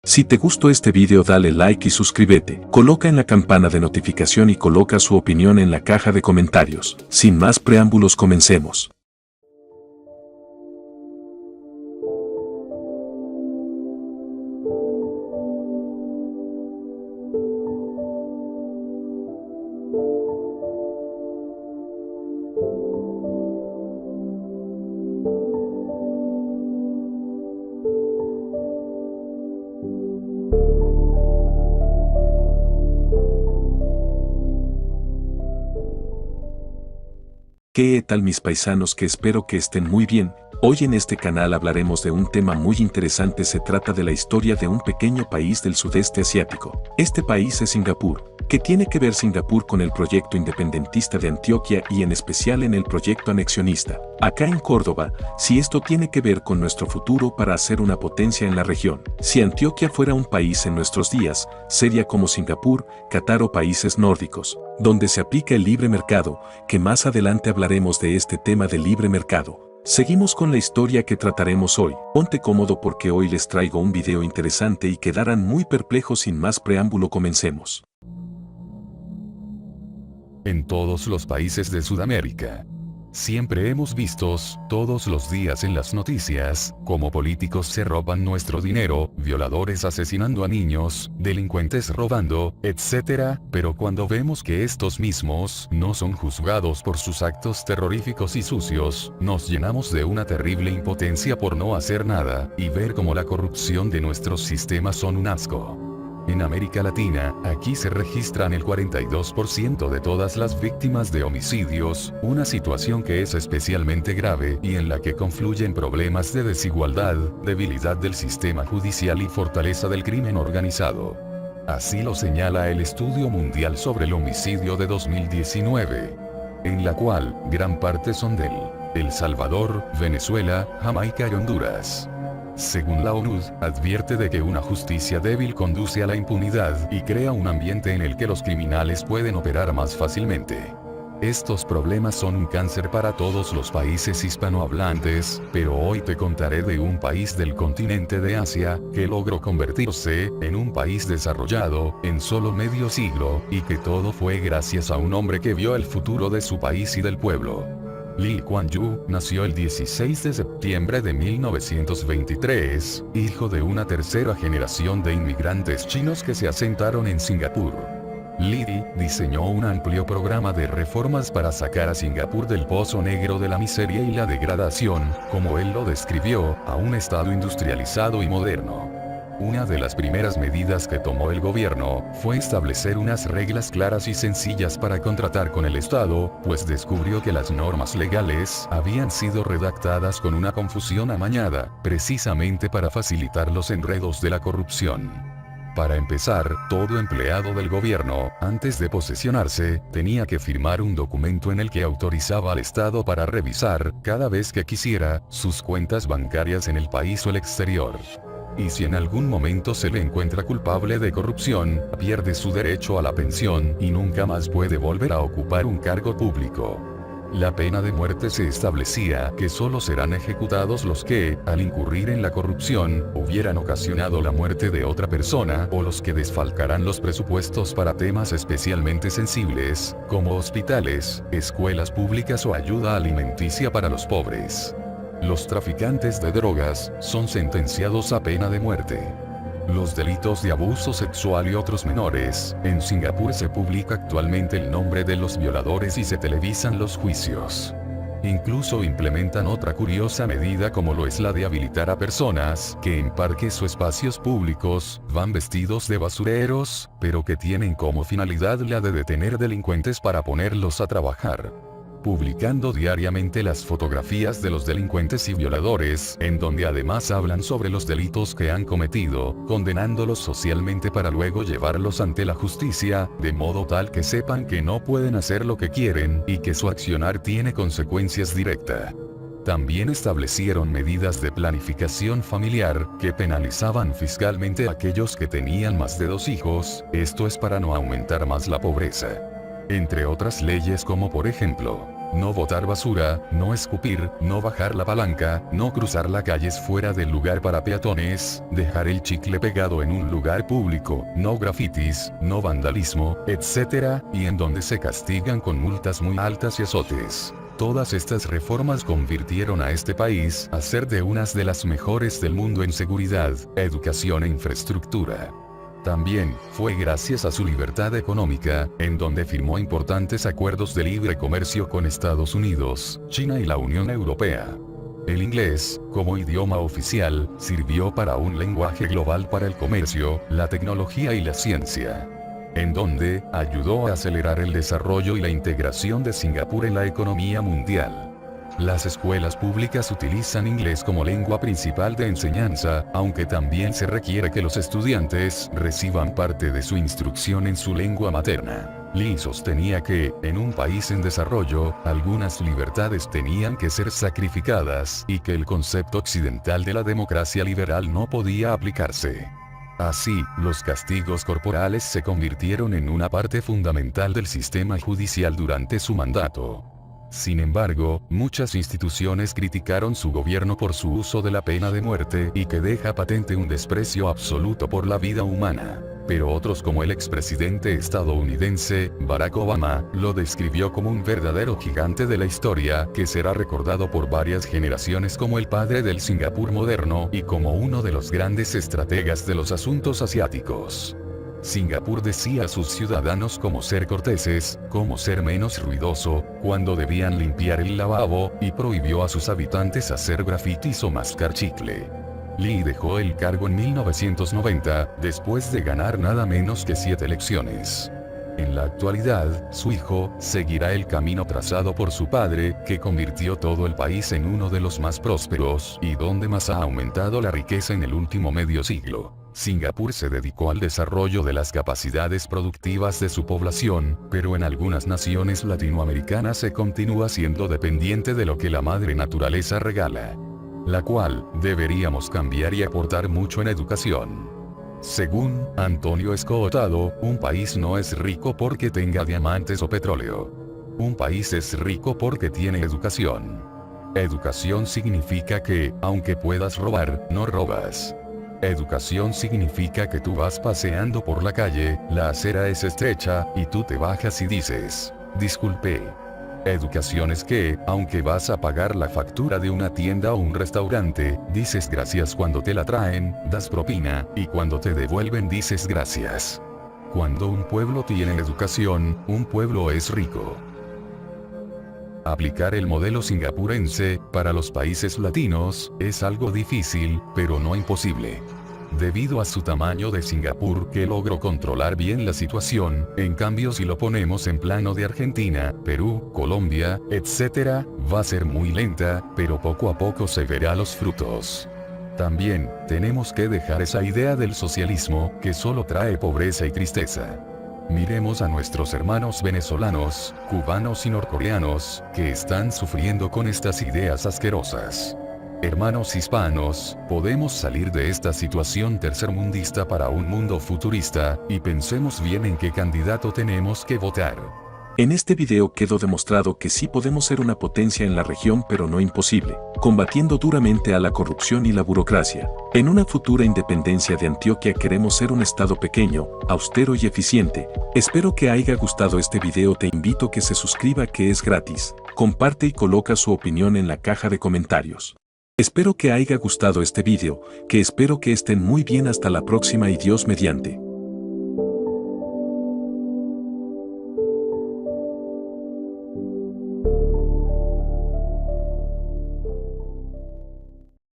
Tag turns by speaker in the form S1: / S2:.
S1: Si te gustó este video dale like y suscríbete, coloca en la campana de notificación y coloca su opinión en la caja de comentarios. Sin más preámbulos comencemos. ¿Qué tal mis paisanos? Que espero que estén muy bien. Hoy en este canal hablaremos de un tema muy interesante. Se trata de la historia de un pequeño país del sudeste asiático. Este país es Singapur. ¿Qué tiene que ver Singapur con el proyecto independentista de Antioquia y en especial en el proyecto anexionista? Acá en Córdoba, si esto tiene que ver con nuestro futuro para hacer una potencia en la región. Si Antioquia fuera un país en nuestros días, sería como Singapur, Qatar o países nórdicos, donde se aplica el libre mercado, que más adelante hablaremos de este tema del libre mercado. Seguimos con la historia que trataremos hoy. Ponte cómodo porque hoy les traigo un video interesante y quedarán muy perplejos. Sin más preámbulo comencemos.
S2: En todos los países de Sudamérica, siempre hemos visto, todos los días en las noticias, cómo políticos se roban nuestro dinero, violadores asesinando a niños, delincuentes robando, etc. Pero cuando vemos que estos mismos no son juzgados por sus actos terroríficos y sucios, nos llenamos de una terrible impotencia por no hacer nada, y ver cómo la corrupción de nuestros sistemas son un asco. En América Latina, aquí se registran el 42% de todas las víctimas de homicidios, una situación que es especialmente grave y en la que confluyen problemas de desigualdad, debilidad del sistema judicial y fortaleza del crimen organizado. Así lo señala el Estudio Mundial sobre el Homicidio de 2019, en la cual, gran parte son de El Salvador, Venezuela, Jamaica y Honduras. Según la ONU, advierte de que una justicia débil conduce a la impunidad y crea un ambiente en el que los criminales pueden operar más fácilmente. Estos problemas son un cáncer para todos los países hispanohablantes, pero hoy te contaré de un país del continente de Asia, que logró convertirse en un país desarrollado en solo medio siglo, y que todo fue gracias a un hombre que vio el futuro de su país y del pueblo. Lee Kuan Yew nació el 16 de septiembre de 1923, hijo de una tercera generación de inmigrantes chinos que se asentaron en Singapur. Lee diseñó un amplio programa de reformas para sacar a Singapur del pozo negro de la miseria y la degradación, como él lo describió, a un estado industrializado y moderno. Una de las primeras medidas que tomó el gobierno fue establecer unas reglas claras y sencillas para contratar con el Estado, pues descubrió que las normas legales habían sido redactadas con una confusión amañada, precisamente para facilitar los enredos de la corrupción. Para empezar, todo empleado del gobierno, antes de posesionarse, tenía que firmar un documento en el que autorizaba al Estado para revisar, cada vez que quisiera, sus cuentas bancarias en el país o el exterior. Y si en algún momento se le encuentra culpable de corrupción, pierde su derecho a la pensión y nunca más puede volver a ocupar un cargo público. La pena de muerte se establecía que solo serán ejecutados los que, al incurrir en la corrupción, hubieran ocasionado la muerte de otra persona o los que desfalcarán los presupuestos para temas especialmente sensibles, como hospitales, escuelas públicas o ayuda alimenticia para los pobres. Los traficantes de drogas son sentenciados a pena de muerte. Los delitos de abuso sexual y otros menores. En Singapur se publica actualmente el nombre de los violadores y se televisan los juicios. Incluso implementan otra curiosa medida como lo es la de habilitar a personas que en parques o espacios públicos van vestidos de basureros, pero que tienen como finalidad la de detener delincuentes para ponerlos a trabajar, publicando diariamente las fotografías de los delincuentes y violadores, en donde además hablan sobre los delitos que han cometido, condenándolos socialmente para luego llevarlos ante la justicia, de modo tal que sepan que no pueden hacer lo que quieren y que su accionar tiene consecuencias directas. También establecieron medidas de planificación familiar, que penalizaban fiscalmente a aquellos que tenían más de 2 hijos, esto es para no aumentar más la pobreza. Entre otras leyes como por ejemplo, no botar basura, no escupir, no bajar la palanca, no cruzar las calles fuera del lugar para peatones, dejar el chicle pegado en un lugar público, no grafitis, no vandalismo, etc., y en donde se castigan con multas muy altas y azotes. Todas estas reformas convirtieron a este país a ser de unas de las mejores del mundo en seguridad, educación e infraestructura. También fue gracias a su libertad económica, en donde firmó importantes acuerdos de libre comercio con Estados Unidos, China y la Unión Europea. El inglés, como idioma oficial, sirvió para un lenguaje global para el comercio, la tecnología y la ciencia, en donde ayudó a acelerar el desarrollo y la integración de Singapur en la economía mundial. Las escuelas públicas utilizan inglés como lengua principal de enseñanza, aunque también se requiere que los estudiantes reciban parte de su instrucción en su lengua materna. Lee sostenía que, en un país en desarrollo, algunas libertades tenían que ser sacrificadas, y que el concepto occidental de la democracia liberal no podía aplicarse. Así, los castigos corporales se convirtieron en una parte fundamental del sistema judicial durante su mandato. Sin embargo, muchas instituciones criticaron su gobierno por su uso de la pena de muerte y que deja patente un desprecio absoluto por la vida humana. Pero otros, como el expresidente estadounidense, Barack Obama, lo describió como un verdadero gigante de la historia que será recordado por varias generaciones como el padre del Singapur moderno y como uno de los grandes estrategas de los asuntos asiáticos. Singapur decía a sus ciudadanos cómo ser corteses, cómo ser menos ruidoso, cuándo debían limpiar el lavabo, y prohibió a sus habitantes hacer grafitis o mascar chicle. Lee dejó el cargo en 1990, después de ganar nada menos que 7 elecciones. En la actualidad, su hijo seguirá el camino trazado por su padre, que convirtió todo el país en uno de los más prósperos, y donde más ha aumentado la riqueza en el último medio siglo. Singapur se dedicó al desarrollo de las capacidades productivas de su población, pero en algunas naciones latinoamericanas se continúa siendo dependiente de lo que la madre naturaleza regala, la cual deberíamos cambiar y aportar mucho en educación. Según Antonio Escotado, un país no es rico porque tenga diamantes o petróleo. Un país es rico porque tiene educación. Educación significa que, aunque puedas robar, no robas. Educación significa que tú vas paseando por la calle, la acera es estrecha, y tú te bajas y dices, disculpe. Educación es que, aunque vas a pagar la factura de una tienda o un restaurante, dices gracias cuando te la traen, das propina, y cuando te devuelven dices gracias. Cuando un pueblo tiene educación, un pueblo es rico. Aplicar el modelo singapurense para los países latinos es algo difícil, pero no imposible. Debido a su tamaño de Singapur, que logró controlar bien la situación, en cambio si lo ponemos en plano de Argentina, Perú, Colombia, etc., va a ser muy lenta, pero poco a poco se verá los frutos. También, tenemos que dejar esa idea del socialismo, que solo trae pobreza y tristeza. Miremos a nuestros hermanos venezolanos, cubanos y norcoreanos, que están sufriendo con estas ideas asquerosas. Hermanos hispanos, podemos salir de esta situación tercermundista para un mundo futurista, y pensemos bien en qué candidato tenemos que votar.
S1: En este video quedó demostrado que sí podemos ser una potencia en la región, pero no imposible, combatiendo duramente a la corrupción y la burocracia. En una futura independencia de Antioquia queremos ser un estado pequeño, austero y eficiente. Espero que haya gustado este video. Te invito a que se suscriba, que es gratis. Comparte y coloca su opinión en la caja de comentarios. Espero que haya gustado este video, que espero que estén muy bien. Hasta la próxima y Dios mediante.